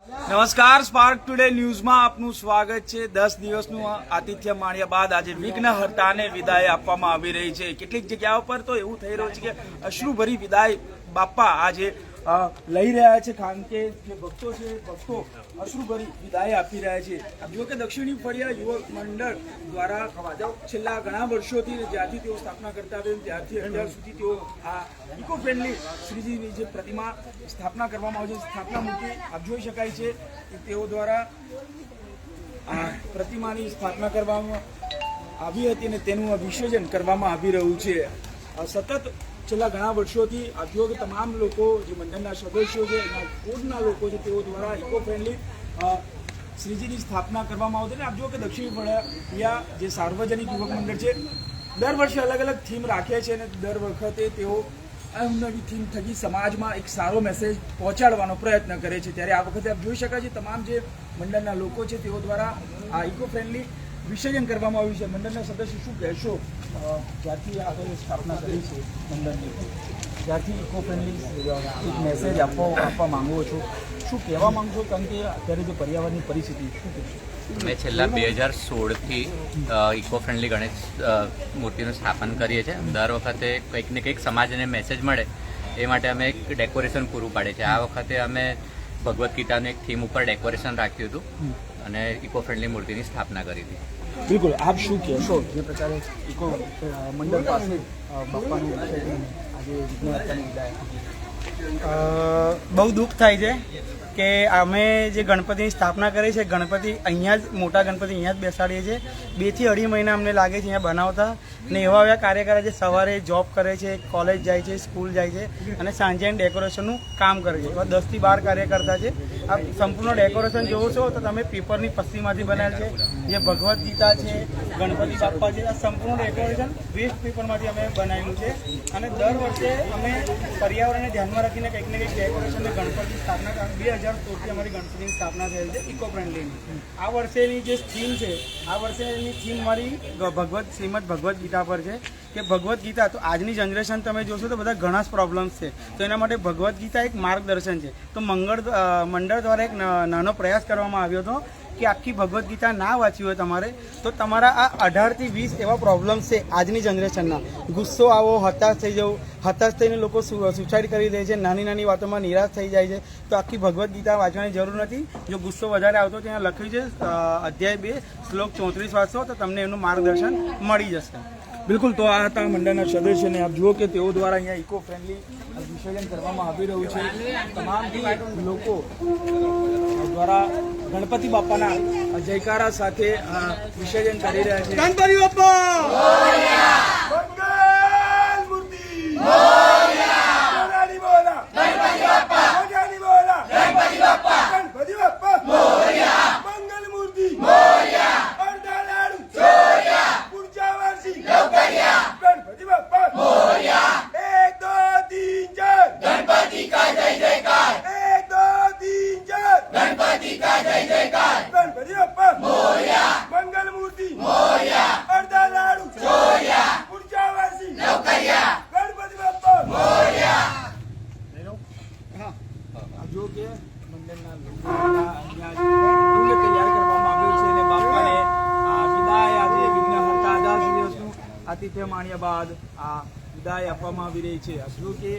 નમસ્કાર, spark today ન્યૂઝમાં આપનું સ્વાગત છે। 10 દિવસનું આતિથ્ય માણ્યા બાદ આજે વિઘ્નહર્તાને વિદાય આપવામાં આવી રહી છે। કેટલીક જગ્યાઓ પર તો એવું થઈ રહ્યું છે કે અશ્રુભરી વિદાય બાપા આજે લઈ રહ્યા છે, કારણ કે જે ભક્તો છે ભક્તો અશ્રુભરી વિદાય આપી રહ્યા છે। આપ જો કે દક્ષિણી ફળિયા યુવક મંડળ દ્વારા છેલ્લા ઘણા વર્ષોથી જ્યારથી તેઓ સ્થાપના કરતા હતા ત્યારથી અત્યાર સુધી તેઓ આ ઇકો ફ્રેન્ડલી શ્રીજીની જે પ્રતિમા સ્થાપના કરવામાં આવે છે, સ્થાપના મૂર્તિ આપ જોઈ શકાય છે કે તેઓ દ્વારા આ પ્રતિમાની સ્થાપના કરવામાં આવી હતી અને તેનું વિસર્જન કરવામાં આવી રહ્યું છે। સતત છેલ્લા ઘણા વર્ષોથી આપ જુઓ કે તમામ લોકો જે મંડળના સદસ્યો છે એના કોડના લોકો છે તેઓ દ્વારા ઇકો ફ્રેન્ડલી શ્રીજીની સ્થાપના કરવામાં આવતી। આપ જુઓ કે દક્ષિણ ફળિયા જે સાર્વજનિક યુવક મંડળ છે દર વર્ષે અલગ અલગ થીમ રાખે છે અને દર વખતે તેઓ નવી થીમ થકી સમાજમાં એક સારો મેસેજ પહોંચાડવાનો પ્રયત્ન કરે છે। ત્યારે આ વખતે આપ જોઈ શકાય છે તમામ જે મંડળના લોકો છે તેઓ દ્વારા આ ઇકો ફ્રેન્ડલી વિસર્જન કરવામાં આવ્યું છે। મંડળના સદસ્ય શું કહેશો, જ્યારથી આગળ સ્થાપના કરી છે મંડળની, જ્યારથી ઇકો ફ્રેન્ડલી એક મેસેજ આપવા માંગો છો, શું કહેવા માંગો છો? કારણ કે અત્યારે જે પર્યાવરણની પરિસ્થિતિ શું કહેશો? અમે છેલ્લા 2016થી ઇકો ફ્રેન્ડલી ગણેશ મૂર્તિનું સ્થાપન કરીએ છીએ। દર વખતે કંઈક ને કંઈક સમાજને મેસેજ મળે એ માટે અમે એક ડેકોરેશન પૂરું પાડીએ છીએ। આ વખતે અમે ભગવદ્ ગીતાનું એક થીમ ઉપર ડેકોરેશન રાખ્યું હતું અને ઇકો ફ્રેન્ડલી મૂર્તિની સ્થાપના કરી હતી। બિલકુલ, આપ શું કહેશો જે પ્રકારે ઇકો મંડળ પાસે બાપાનું આજે વિઘ્નહર્તાની વિદાય? બહુ દુઃખ થાય છે કે અમે જે ગણપતિની સ્થાપના કરી છે, ગણપતિ અહીંયા જ મોટા ગણપતિ અહીંયા જ બેસાડીએ છીએ। 2 થી 2.5 મહિના અમને લાગે છે અહીંયા બનાવતા, ને એવા એવા કાર્યકરો જે સવારે જોબ કરે છે, કોલેજ જાય છે, સ્કૂલ જાય છે અને સાંજે ડેકોરેશનનું કામ કરે છે। એવા 10 થી 12 કાર્યકર્તા છે। આ સંપૂર્ણ ડેકોરેશન જોવો છો તો તમે પેપરની પસ્તીમાંથી બનાવેલ છે, જે ભગવદ્ ગીતા છે, ગણપતિ બાપ્પા છે, આ સંપૂર્ણ ડેકોરેશન વેસ્ટ પેપરમાંથી અમે બનાવેલું છે અને દર વર્ષે અમે પર્યાવરણને ધ્યાનમાં રાખીને કંઈક ને કંઈક ડેકોરેશનને ગણપતિની સ્થાપના 2016થી અમારી ગણપતિની સ્થાપના થયેલ છે ઇકો ફ્રેન્ડલીની। આ વર્ષેની જે થીમ છે, આ વર્ષેની થીમ મારી શ્રીમદ ભગવદ્ ગીતા પર છે કે ભગવદ્ ગીતા તો આજની જનરેશન તમે જોશો તો બધા ઘણા જ પ્રોબ્લેમ્સ છે, તો એના માટે ભગવદ્ ગીતા એક માર્ગદર્શન છે। તો મંડળ દ્વારા એક નાનો પ્રયાસ કરવામાં આવ્યો હતો કે આખી ભગવદ્ ગીતા ના વાંચી હોય તમારે તો તમારા આ 18 થી 20 એવા પ્રોબ્લેમ્સ છે આજની જનરેશનના। ગુસ્સો આવો, હતાશ થઈ જવું, હતાશ થઈને લોકો સુસાઇડ કરી દે છે, નાની નાની વાતોમાં નિરાશ થઈ જાય છે। તો આખી ભગવદ્ ગીતા વાંચવાની જરૂર નથી। જો ગુસ્સો વધારે આવતો ત્યાં લખ્યું છે અધ્યાય 2 શ્લોક 34 વાંચશો તો તમને એનું માર્ગદર્શન મળી જશે। બિલકુલ, તો આ હતા મંડળના સદસ્યને આપ જુઓ કે તેઓ દ્વારા અહીંયા ઇકો ફ્રેન્ડલી વિસર્જન કરવામાં આવી રહ્યું છે। તમામ લોકો દ્વારા ગણપતિ બાપાના જયકારા સાથે વિસર્જન કરી રહ્યા છે। ગણપતિ બાપા મોરયા! મંગલ મૂર્તિ મોરયા! ગણપતિ બોલા! ગણપતિ બાપા ગણપતિ બોલા! ગણપતિ બાપા ગણપતિ બાપા મોરયા! મંગલ મૂર્તિ મોરયા! અડધા લાડુ ચોર્યા! પૂજા વર્ષી લવકરિયા! ગણપતિ બાપા મોરયા! 1 2 3 4 ગણપતિ કા જય જયકાર! 1 2 3 4 ગણપતિ કા જય જયકાર! ગણપતિ બાપા મોરયા! મંગલ મૂર્તિ મોરયા! અડધા લાડુ ચોર્યા! પૂજા વર્ષી લવકરિયા! ગણપતિ બાપા મોરયા! જો કે મંડળના લોકો અહીંયા તૈયાર કરવામાં આવ્યું છે અને બાપાને વિદાય આજે વિઘ્નહર્તા 10 દિવસનું આતિથ્ય માણ્યા બાદ આ વિદાય આપવામાં આવી રહી છે। જો કે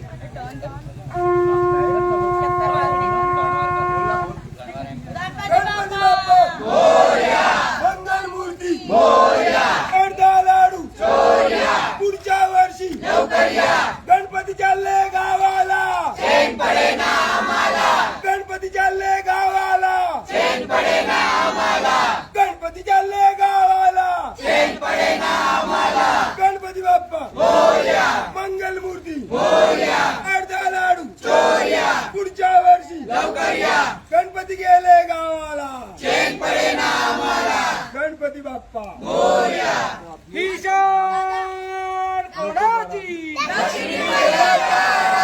મંગલ મૂર્તિ મોરયા! અડધા લાડુ ચોર્યા! પૂજા વર્ષી લવકરિયા! ગણપતિ ચાલે ગાવાલા! ચેન પડે ના અમાલા! ગણપતિ ચાલે ગાવાલા! ચેન પડે ના અમાલા! ગણપતિ ચાલે ગાવાલા! ચેન પડે ના અમાલા! ગણપતિ બાપ્પા મોરયા! મંગલ મૂર્તિ મોરયા! અડધા લાડુ ચોર્યા! પૂજા વર્ષી લવકરિયા! ગણપતિ ગેલે ગાવાલા! ચેન પડે ના અમાલા! ગણપતિ બાપ્પા મોરયા! ઈશ્વર કોડાજી દક્ષિણી ફળિયા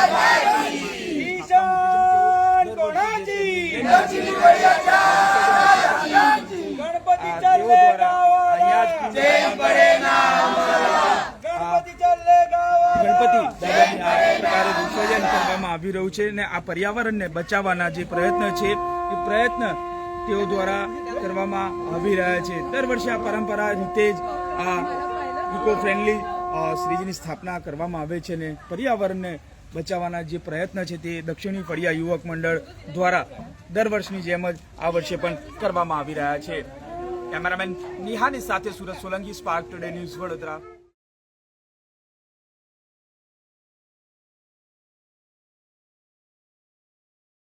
રાજાજી! ઈશ્વર કોડાજી દક્ષિણી ફળિયા રાજાજી! ગણપતિ ચાલે ગાવાલા! ચેન પડે ના અમાલા! ગણપતિ ચાલે ગાવાલા! ગણપતિ દાદાની આ પ્રકારે વિસર્જન કરવામાં આવ્યું। આવી રહ્યું છે અને આ પર્યાવરણને બચાવવાના જે પ્રયત્ન છે એ પ્રયત્ન તેઓ દ્વારા કરવામાં આવી રહ્યા છે. દર વર્ષે આ પરંપરા રીતે જ આ ઇકો ફ્રેન્ડલી શ્રીજીની સ્થાપના કરવામાં આવે છે અને પર્યાવરણને બચાવવાના જે પ્રયત્ન છે તે દક્ષિણી ફળિયા યુવક મંડળ દ્વારા દર વર્ષની જેમ જ આ વર્ષે પણ કરવામાં આવી રહ્યા છે. કેમેરામેન નિહાની સાથે Surat Solanki, spark today news, Vadodara.